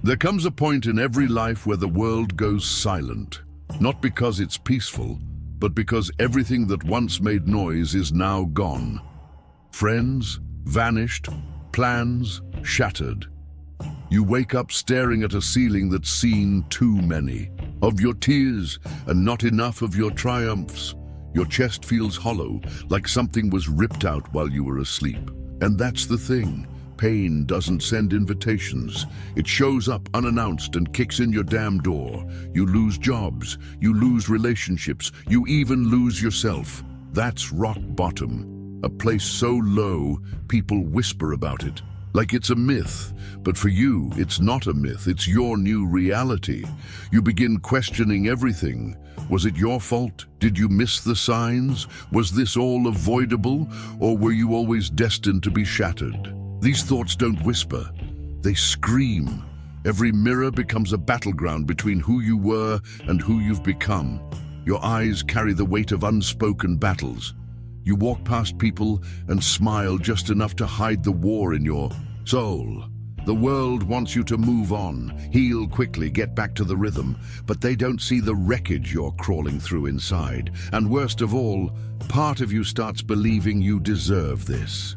There comes a point in every life where the world goes silent, not because it's peaceful, but because everything that once made noise is now gone. Friends vanished, plans shattered. You wake up staring at a ceiling that's seen too many of your tears and not enough of your triumphs. Your chest feels hollow, like something was ripped out while you were asleep. And that's the thing. Pain doesn't send invitations. It shows up unannounced and kicks in your damn door. You lose jobs, you lose relationships, you even lose yourself. That's rock bottom. A place so low, people whisper about it, like it's a myth. But for you, it's not a myth, it's your new reality. You begin questioning everything. Was it your fault? Did you miss the signs? Was this all avoidable? Or were you always destined to be shattered? These thoughts don't whisper, they scream. Every mirror becomes a battleground between who you were and who you've become. Your eyes carry the weight of unspoken battles. You walk past people and smile just enough to hide the war in your soul. The world wants you to move on, heal quickly, get back to the rhythm, but they don't see the wreckage you're crawling through inside. And worst of all, part of you starts believing you deserve this.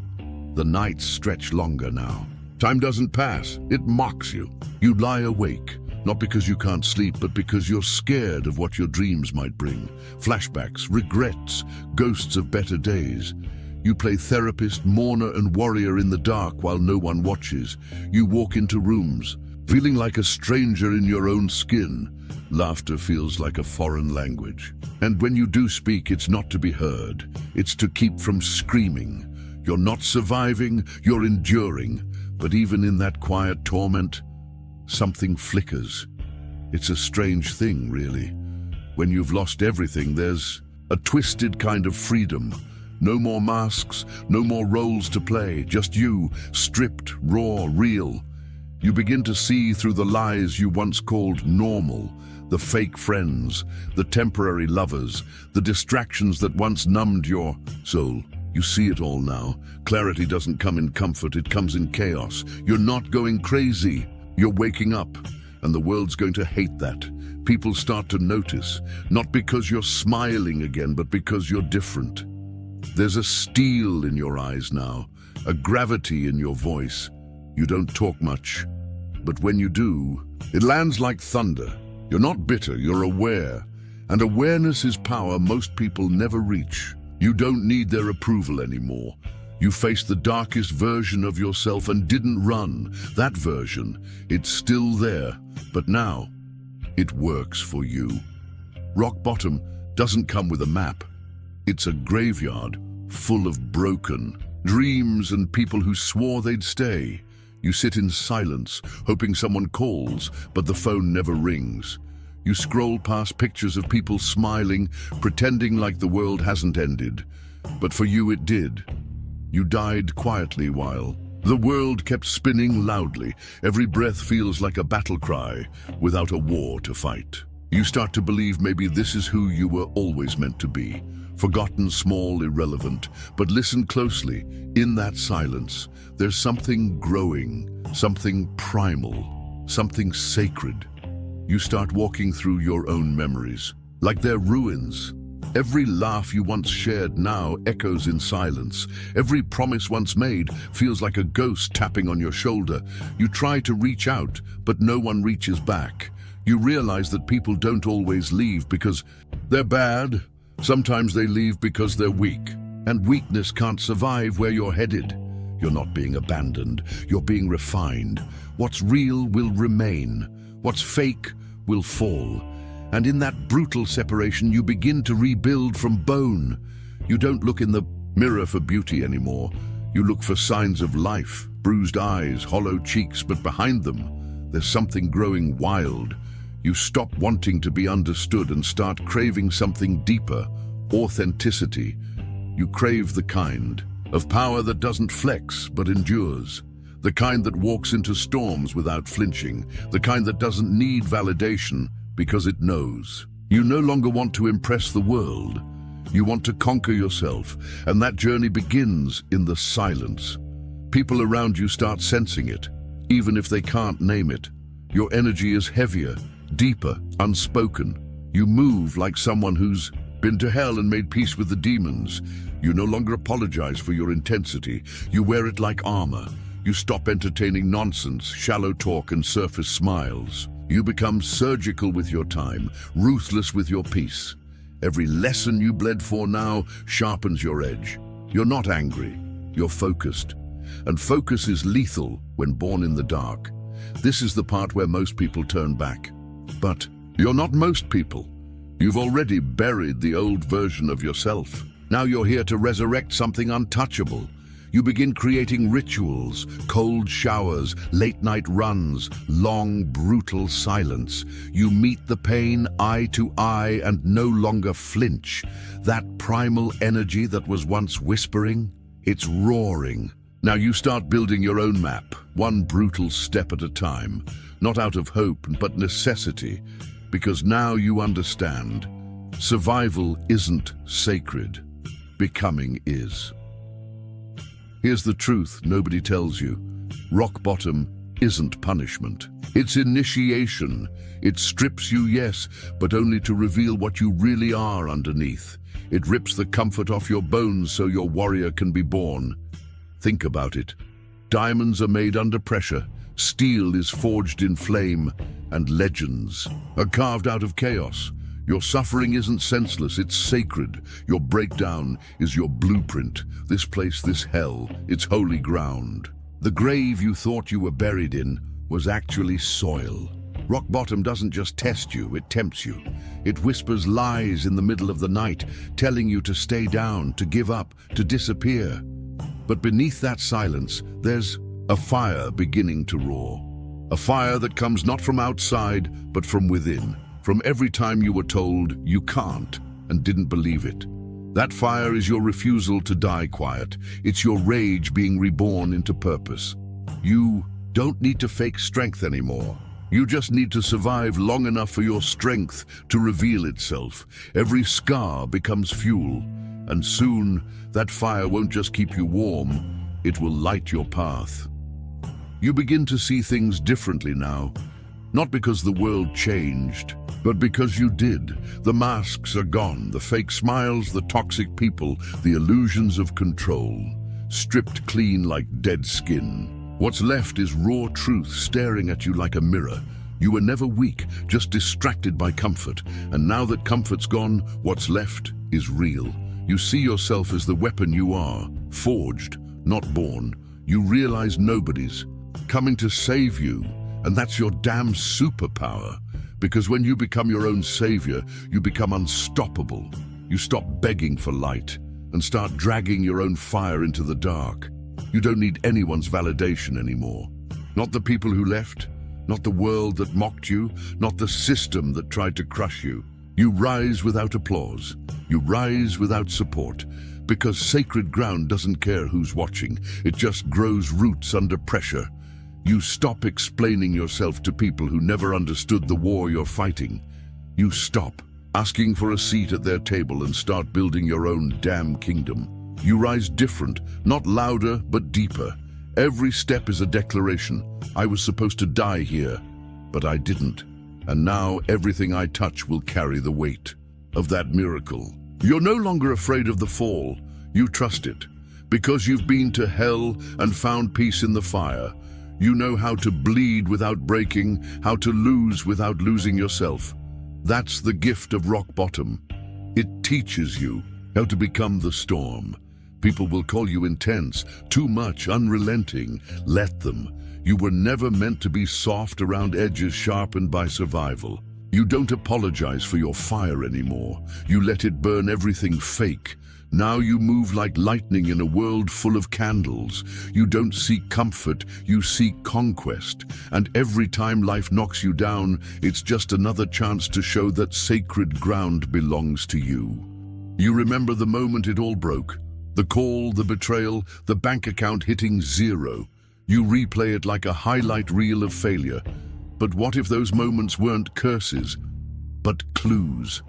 The nights stretch longer now. Time doesn't pass, it mocks you. You lie awake, not because you can't sleep, but because you're scared of what your dreams might bring. Flashbacks, regrets, ghosts of better days. You play therapist, mourner, and warrior in the dark while no one watches. You walk into rooms, feeling like a stranger in your own skin. Laughter feels like a foreign language. And when you do speak, it's not to be heard. It's to keep from screaming. You're not surviving, you're enduring. But even in that quiet torment, something flickers. It's a strange thing, really. When you've lost everything, there's a twisted kind of freedom. No more masks, no more roles to play, just you, stripped, raw, real. You begin to see through the lies you once called normal, the fake friends, the temporary lovers, the distractions that once numbed your soul. You see it all now. Clarity doesn't come in comfort, it comes in chaos. You're not going crazy, you're waking up, and the world's going to hate that. People start to notice, not because you're smiling again, but because you're different. There's a steel in your eyes now, a gravity in your voice. You don't talk much, but when you do, it lands like thunder. You're not bitter, you're aware, and awareness is power most people never reach. You don't need their approval anymore. You faced the darkest version of yourself and didn't run. That version, it's still there, but now it works for you. Rock bottom doesn't come with a map. It's a graveyard full of broken dreams and people who swore they'd stay. You sit in silence, hoping someone calls, but the phone never rings. You scroll past pictures of people smiling, pretending like the world hasn't ended. But for you it did. You died quietly while the world kept spinning loudly. Every breath feels like a battle cry without a war to fight. You start to believe maybe this is who you were always meant to be. Forgotten, small, irrelevant. But listen closely. In that silence, there's something growing, something primal, something sacred. You start walking through your own memories, like they're ruins. Every laugh you once shared now echoes in silence. Every promise once made feels like a ghost tapping on your shoulder. You try to reach out, but no one reaches back. You realize that people don't always leave because they're bad. Sometimes they leave because they're weak. And weakness can't survive where you're headed. You're not being abandoned, you're being refined. What's real will remain. What's fake will fall. And in that brutal separation, you begin to rebuild from bone. You don't look in the mirror for beauty anymore. You look for signs of life, bruised eyes, hollow cheeks, but behind them, there's something growing wild. You stop wanting to be understood and start craving something deeper, authenticity. You crave the kind of power that doesn't flex but endures. The kind that walks into storms without flinching. The kind that doesn't need validation because it knows. You no longer want to impress the world. You want to conquer yourself, and that journey begins in the silence. People around you start sensing it, even if they can't name it. Your energy is heavier, deeper, unspoken. You move like someone who's been to hell and made peace with the demons. You no longer apologize for your intensity. You wear it like armor. You stop entertaining nonsense, shallow talk, and surface smiles. You become surgical with your time, ruthless with your peace. Every lesson you bled for now sharpens your edge. You're not angry, you're focused. And focus is lethal when born in the dark. This is the part where most people turn back. But you're not most people. You've already buried the old version of yourself. Now you're here to resurrect something untouchable. You begin creating rituals, cold showers, late-night runs, long, brutal silence. You meet the pain eye to eye and no longer flinch. That primal energy that was once whispering, it's roaring. Now you start building your own map, one brutal step at a time, not out of hope but necessity, because now you understand. Survival isn't sacred. Becoming is. Here's the truth nobody tells you. Rock bottom isn't punishment. It's initiation. It strips you, yes, but only to reveal what you really are underneath. It rips the comfort off your bones so your warrior can be born. Think about it. Diamonds are made under pressure. Steel is forged in flame. And legends are carved out of chaos. Your suffering isn't senseless, it's sacred. Your breakdown is your blueprint. This place, this hell, it's holy ground. The grave you thought you were buried in was actually soil. Rock bottom doesn't just test you, it tempts you. It whispers lies in the middle of the night, telling you to stay down, to give up, to disappear. But beneath that silence, there's a fire beginning to roar. A fire that comes not from outside, but from within. From every time you were told you can't and didn't believe it. That fire is your refusal to die quiet. It's your rage being reborn into purpose. You don't need to fake strength anymore. You just need to survive long enough for your strength to reveal itself. Every scar becomes fuel, and soon that fire won't just keep you warm, it will light your path. You begin to see things differently now. Not because the world changed, but because you did. The masks are gone, the fake smiles, the toxic people, the illusions of control, stripped clean like dead skin. What's left is raw truth staring at you like a mirror. You were never weak, just distracted by comfort. And now that comfort's gone, what's left is real. You see yourself as the weapon you are, forged, not born. You realize nobody's coming to save you. And that's your damn superpower. Because when you become your own savior, you become unstoppable. You stop begging for light and start dragging your own fire into the dark. You don't need anyone's validation anymore. Not the people who left, not the world that mocked you, not the system that tried to crush you. You rise without applause. You rise without support. Because sacred ground doesn't care who's watching. It just grows roots under pressure. You stop explaining yourself to people who never understood the war you're fighting. You stop asking for a seat at their table and start building your own damn kingdom. You rise different, not louder, but deeper. Every step is a declaration. I was supposed to die here, but I didn't. And now everything I touch will carry the weight of that miracle. You're no longer afraid of the fall. You trust it. Because you've been to hell and found peace in the fire. You know how to bleed without breaking, how to lose without losing yourself. That's the gift of rock bottom. It teaches you how to become the storm. People will call you intense, too much, unrelenting. Let them. You were never meant to be soft around edges sharpened by survival. You don't apologize for your fire anymore. You let it burn everything fake. Now you move like lightning in a world full of candles. You don't seek comfort, you seek conquest. And every time life knocks you down, it's just another chance to show that sacred ground belongs to you. You remember the moment it all broke. The call, the betrayal, the bank account hitting zero. You replay it like a highlight reel of failure. But what if those moments weren't curses, but clues?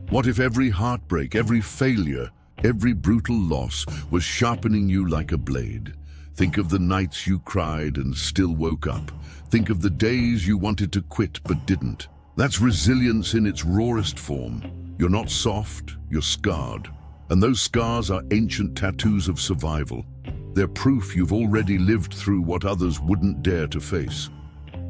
What if every heartbreak, every failure, every brutal loss was sharpening you like a blade? Think of the nights you cried and still woke up. Think of the days you wanted to quit but didn't. That's resilience in its rawest form. You're not soft, you're scarred. And those scars are ancient tattoos of survival. They're proof you've already lived through what others wouldn't dare to face.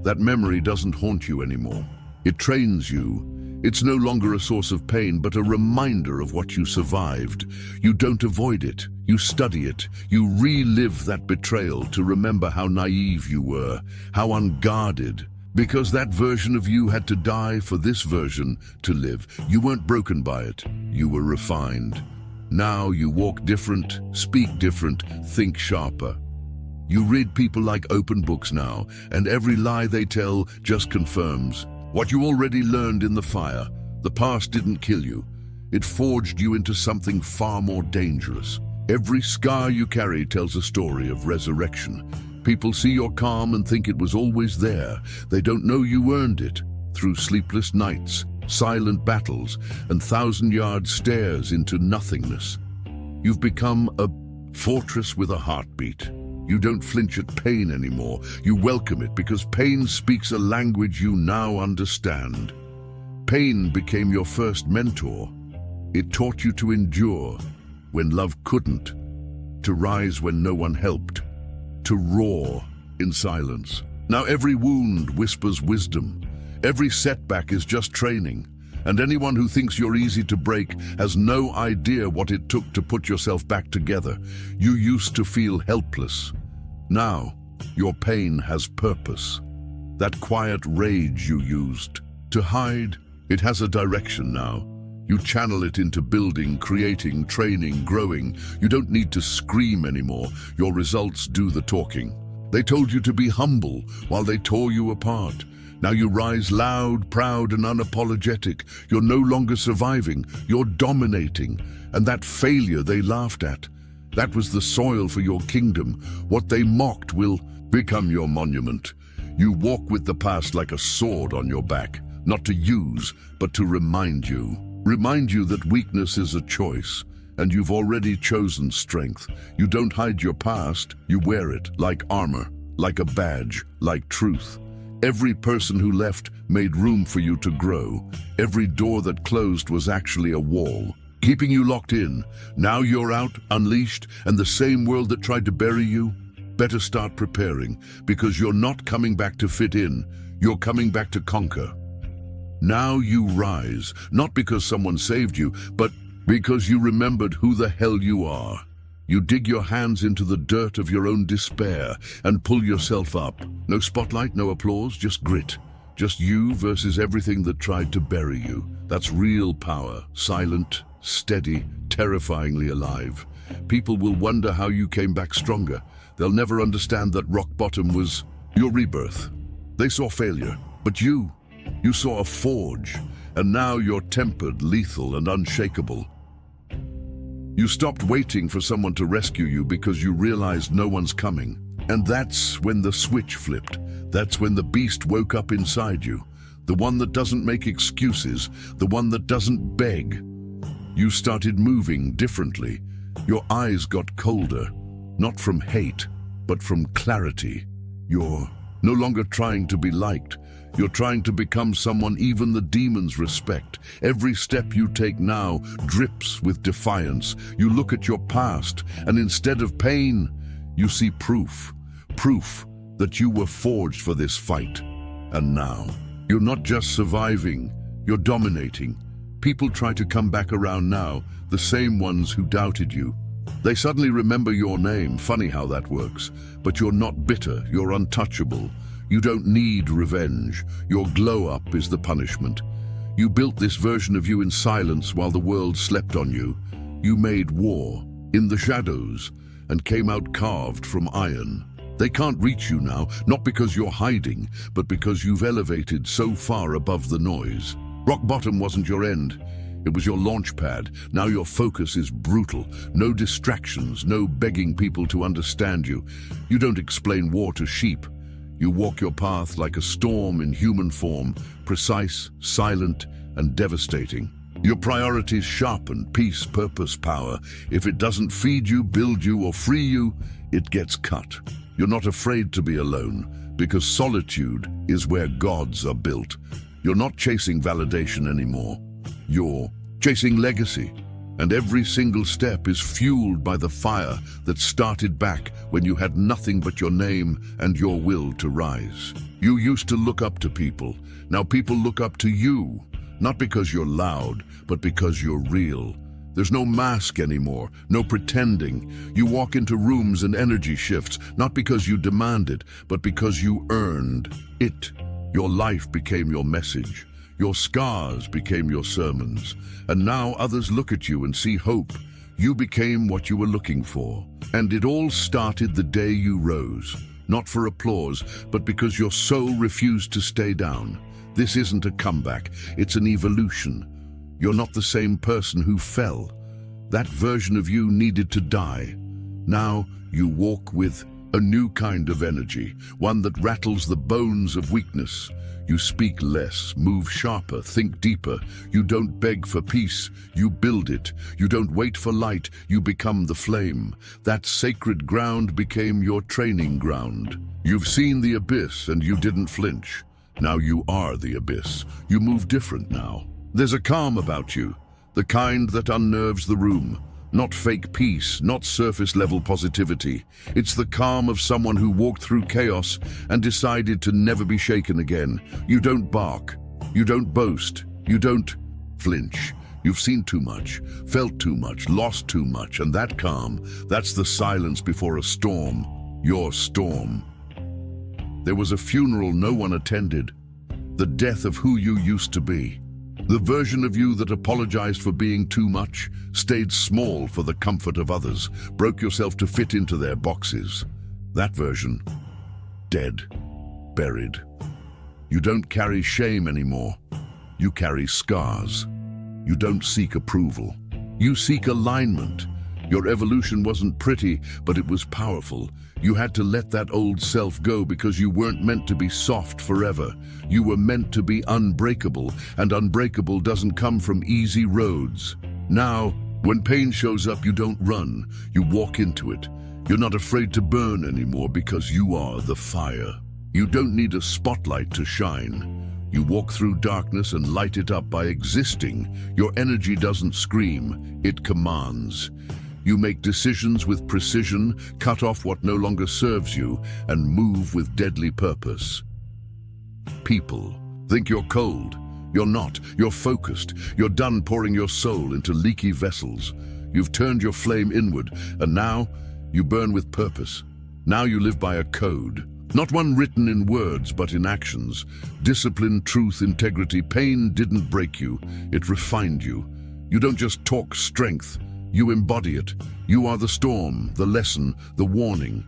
That memory doesn't haunt you anymore. It trains you. It's no longer a source of pain, but a reminder of what you survived. You don't avoid it. You study it. You relive that betrayal to remember how naive you were, how unguarded. Because that version of you had to die for this version to live. You weren't broken by it. You were refined. Now you walk different, speak different, think sharper. You read people like open books now, and every lie they tell just confirms what you already learned in the fire. The past didn't kill you. It forged you into something far more dangerous. Every scar you carry tells a story of resurrection. People see your calm and think it was always there. They don't know you earned it through sleepless nights, silent battles, and thousand-yard stares into nothingness. You've become a fortress with a heartbeat. You don't flinch at pain anymore. You welcome it because pain speaks a language you now understand. Pain became your first mentor. It taught you to endure when love couldn't, to rise when no one helped, to roar in silence. Now every wound whispers wisdom. Every setback is just training. And anyone who thinks you're easy to break has no idea what it took to put yourself back together. You used to feel helpless. Now, your pain has purpose. That quiet rage you used to hide, it has a direction now. You channel it into building, creating, training, growing. You don't need to scream anymore. Your results do the talking. They told you to be humble while they tore you apart. Now you rise loud, proud, and unapologetic. You're no longer surviving, you're dominating. And that failure they laughed at, that was the soil for your kingdom. What they mocked will become your monument. You walk with the past like a sword on your back, not to use, but to remind you. Remind you that weakness is a choice, and you've already chosen strength. You don't hide your past, you wear it like armor, like a badge, like truth. Every person who left made room for you to grow. Every door that closed was actually a wall, keeping you locked in. Now you're out, unleashed, and the same world that tried to bury you, better start preparing, because you're not coming back to fit in, you're coming back to conquer. Now you rise, not because someone saved you, but because you remembered who the hell you are. You dig your hands into the dirt of your own despair and pull yourself up. No spotlight, no applause, just grit. Just you versus everything that tried to bury you. That's real power, silent, steady, terrifyingly alive. People will wonder how you came back stronger. They'll never understand that rock bottom was your rebirth. They saw failure, but you saw a forge, and now you're tempered, lethal, and unshakable. You stopped waiting for someone to rescue you because you realized no one's coming. And that's when the switch flipped. That's when the beast woke up inside you. The one that doesn't make excuses, the one that doesn't beg. You started moving differently. Your eyes got colder, not from hate, but from clarity. You're no longer trying to be liked. You're trying to become someone even the demons respect. Every step you take now drips with defiance. You look at your past, and instead of pain, you see proof. Proof that you were forged for this fight. And now, you're not just surviving, you're dominating. People try to come back around now, the same ones who doubted you. They suddenly remember your name. Funny how that works. But you're not bitter, you're untouchable. You don't need revenge. Your glow-up is the punishment. You built this version of you in silence while the world slept on you. You made war in the shadows and came out carved from iron. They can't reach you now, not because you're hiding, but because you've elevated so far above the noise. Rock bottom wasn't your end. It was your launch pad. Now your focus is brutal. No distractions, no begging people to understand you. You don't explain war to sheep. You walk your path like a storm in human form, precise, silent, and devastating. Your priorities sharpen: peace, purpose, power. If it doesn't feed you, build you, or free you, it gets cut. You're not afraid to be alone, because solitude is where gods are built. You're not chasing validation anymore. You're chasing legacy. And every single step is fueled by the fire that started back when you had nothing but your name and your will to rise. You used to look up to people. Now people look up to you, not because you're loud, but because you're real. There's no mask anymore, no pretending. You walk into rooms and energy shifts, not because you demanded, but because you earned it. Your life became your message. Your scars became your sermons, and now others look at you and see hope. You became what you were looking for. And it all started the day you rose, not for applause, but because your soul refused to stay down. This isn't a comeback, it's an evolution. You're not the same person who fell. That version of you needed to die. Now you walk with a new kind of energy, one that rattles the bones of weakness. You speak less, move sharper, think deeper. You don't beg for peace, you build it. You don't wait for light, you become the flame. That sacred ground became your training ground. You've seen the abyss and you didn't flinch. Now you are the abyss. You move different now. There's a calm about you, the kind that unnerves the room. Not fake peace, not surface-level positivity. It's the calm of someone who walked through chaos and decided to never be shaken again. You don't bark, you don't boast, you don't flinch. You've seen too much, felt too much, lost too much, and that calm, that's the silence before a storm, your storm. There was a funeral no one attended, the death of who you used to be. The version of you that apologized for being too much, stayed small for the comfort of others, broke yourself to fit into their boxes. That version, dead, buried. You don't carry shame anymore. You carry scars. You don't seek approval. You seek alignment. Your evolution wasn't pretty, but it was powerful. You had to let that old self go because you weren't meant to be soft forever. You were meant to be unbreakable, and unbreakable doesn't come from easy roads. Now, when pain shows up, you don't run, you walk into it. You're not afraid to burn anymore because you are the fire. You don't need a spotlight to shine. You walk through darkness and light it up by existing. Your energy doesn't scream, it commands. You make decisions with precision, cut off what no longer serves you, and move with deadly purpose. People think you're cold. You're not. You're focused. You're done pouring your soul into leaky vessels. You've turned your flame inward, and now you burn with purpose. Now you live by a code. Not one written in words, but in actions. Discipline, truth, integrity. Pain didn't break you. It refined you. You don't just talk strength. You embody it. You are the storm, the lesson, the warning.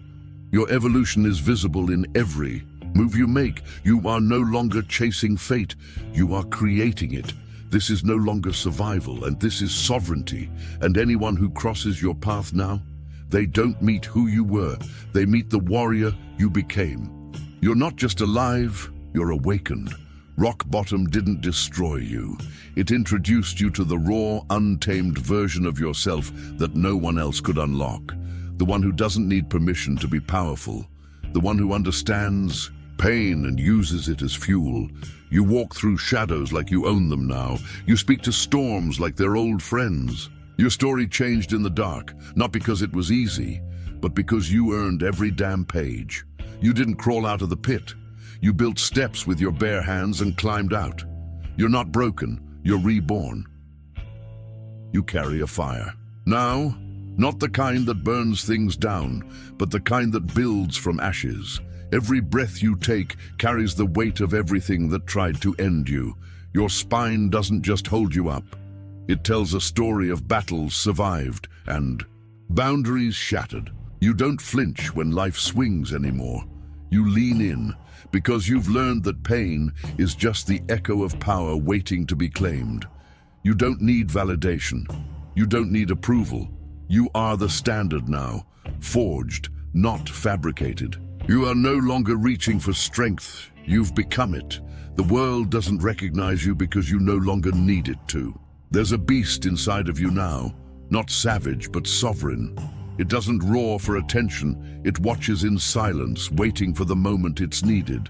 Your evolution is visible in every move you make. You are no longer chasing fate. You are creating it. This is no longer survival, and this is sovereignty. And anyone who crosses your path now, they don't meet who you were. They meet the warrior you became. You're not just alive, you're awakened. Rock bottom didn't destroy you. It introduced you to the raw, untamed version of yourself that no one else could unlock. The one who doesn't need permission to be powerful. The one who understands pain and uses it as fuel. You walk through shadows like you own them now. You speak to storms like they're old friends. Your story changed in the dark, not because it was easy, but because you earned every damn page. You didn't crawl out of the pit. You built steps with your bare hands and climbed out. You're not broken, you're reborn. You carry a fire. Now, not the kind that burns things down, but the kind that builds from ashes. Every breath you take carries the weight of everything that tried to end you. Your spine doesn't just hold you up. It tells a story of battles survived and boundaries shattered. You don't flinch when life swings anymore. You lean in, because you've learned that pain is just the echo of power waiting to be claimed. You don't need validation. You don't need approval. You are the standard now, forged, not fabricated. You are no longer reaching for strength. You've become it. The world doesn't recognize you because you no longer need it to. There's a beast inside of you now, not savage but sovereign. It doesn't roar for attention, it watches in silence, waiting for the moment it's needed.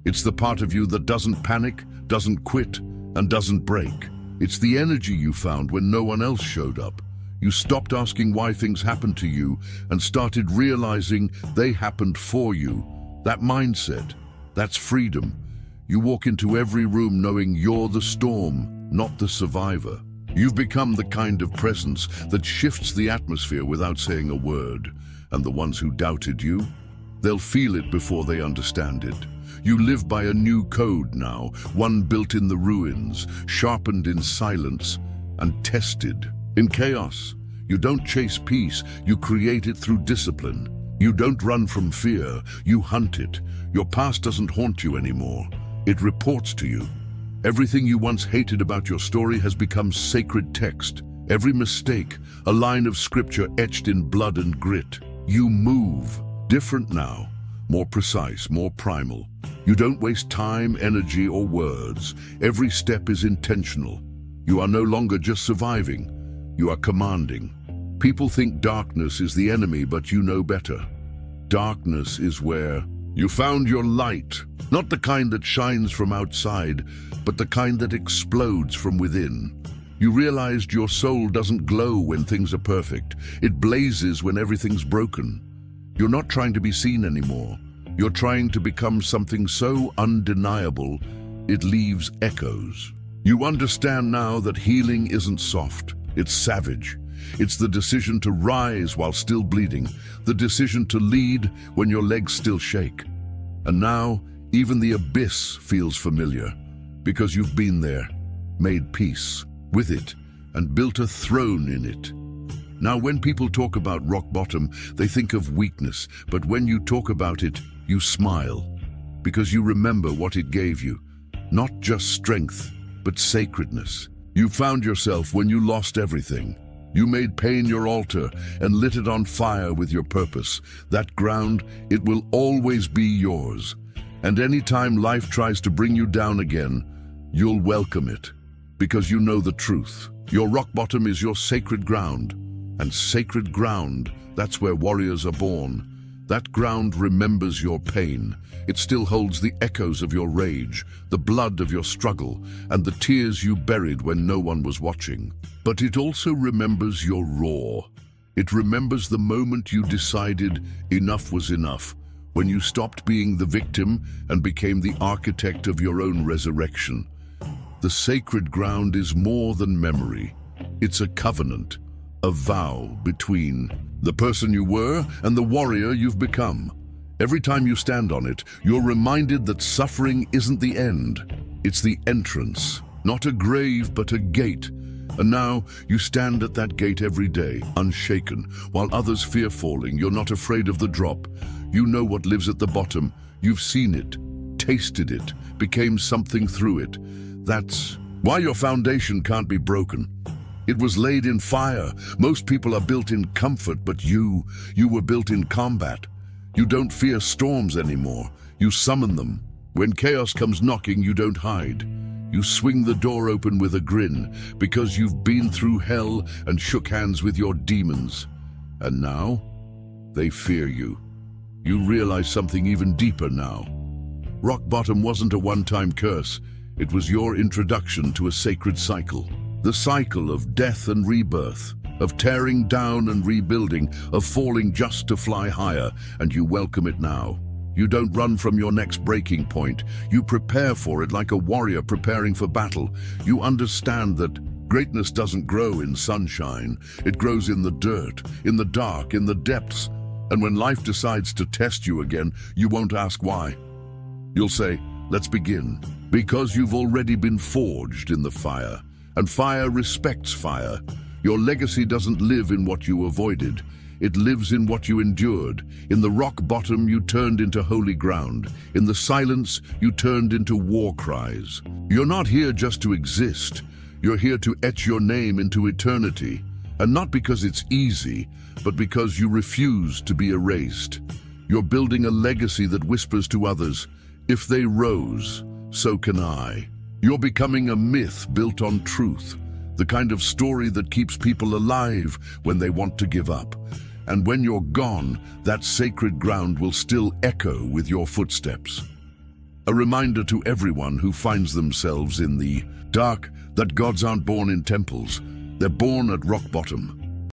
It's the part of you that doesn't panic, doesn't quit, and doesn't break. It's the energy you found when no one else showed up. You stopped asking why things happened to you and started realizing they happened for you. That mindset, that's freedom. You walk into every room knowing you're the storm, not the survivor. You've become the kind of presence that shifts the atmosphere without saying a word. And the ones who doubted you, they'll feel it before they understand it. You live by a new code now, one built in the ruins, sharpened in silence, and tested in chaos. You don't chase peace, you create it through discipline. You don't run from fear, you hunt it. Your past doesn't haunt you anymore. It reports to you. Everything you once hated about your story has become sacred text. Every mistake, a line of scripture etched in blood and grit. You move, different now, more precise, more primal. You don't waste time, energy, or words. Every step is intentional. You are no longer just surviving, you are commanding. People think darkness is the enemy, but you know better. Darkness is where you found your light, not the kind that shines from outside, but the kind that explodes from within. You realized your soul doesn't glow when things are perfect. It blazes when everything's broken. You're not trying to be seen anymore. You're trying to become something so undeniable, it leaves echoes. You understand now that healing isn't soft, it's savage. It's the decision to rise while still bleeding, the decision to lead when your legs still shake. And now, even the abyss feels familiar, because you've been there, made peace with it, and built a throne in it. Now, when people talk about rock bottom, they think of weakness, but when you talk about it, you smile, because you remember what it gave you. Not just strength, but sacredness. You found yourself when you lost everything. You made pain your altar and lit it on fire with your purpose. That ground, it will always be yours. And anytime life tries to bring you down again, you'll welcome it, because you know the truth. Your rock bottom is your sacred ground. And sacred ground, that's where warriors are born. That ground remembers your pain. It still holds the echoes of your rage, the blood of your struggle, and the tears you buried when no one was watching. But it also remembers your roar. It remembers the moment you decided enough was enough, when you stopped being the victim and became the architect of your own resurrection. The sacred ground is more than memory. It's a covenant, a vow between the person you were and the warrior you've become. Every time you stand on it, you're reminded that suffering isn't the end. It's the entrance, not a grave, but a gate. And now you stand at that gate every day, unshaken. While others fear falling, you're not afraid of the drop. You know what lives at the bottom. You've seen it, tasted it, became something through it. That's why your foundation can't be broken. It was laid in fire. Most people are built in comfort, but you were built in combat. You don't fear storms anymore. You summon them. When chaos comes knocking, you don't hide. You swing the door open with a grin, because you've been through hell and shook hands with your demons. And now, they fear you. You realize something even deeper now. Rock bottom wasn't a one-time curse. It was your introduction to a sacred cycle. The cycle of death and rebirth, of tearing down and rebuilding, of falling just to fly higher, and you welcome it now. You don't run from your next breaking point. You prepare for it like a warrior preparing for battle. You understand that greatness doesn't grow in sunshine. It grows in the dirt, in the dark, in the depths. And when life decides to test you again, you won't ask why. You'll say, let's begin. Because you've already been forged in the fire. And fire respects fire. Your legacy doesn't live in what you avoided. It lives in what you endured. In the rock bottom, you turned into holy ground. In the silence, you turned into war cries. You're not here just to exist. You're here to etch your name into eternity. And not because it's easy, but because you refuse to be erased. You're building a legacy that whispers to others, if they rose, so can I. You're becoming a myth built on truth. The kind of story that keeps people alive when they want to give up. And when you're gone, that sacred ground will still echo with your footsteps. A reminder to everyone who finds themselves in the dark that gods aren't born in temples. They're born at rock bottom.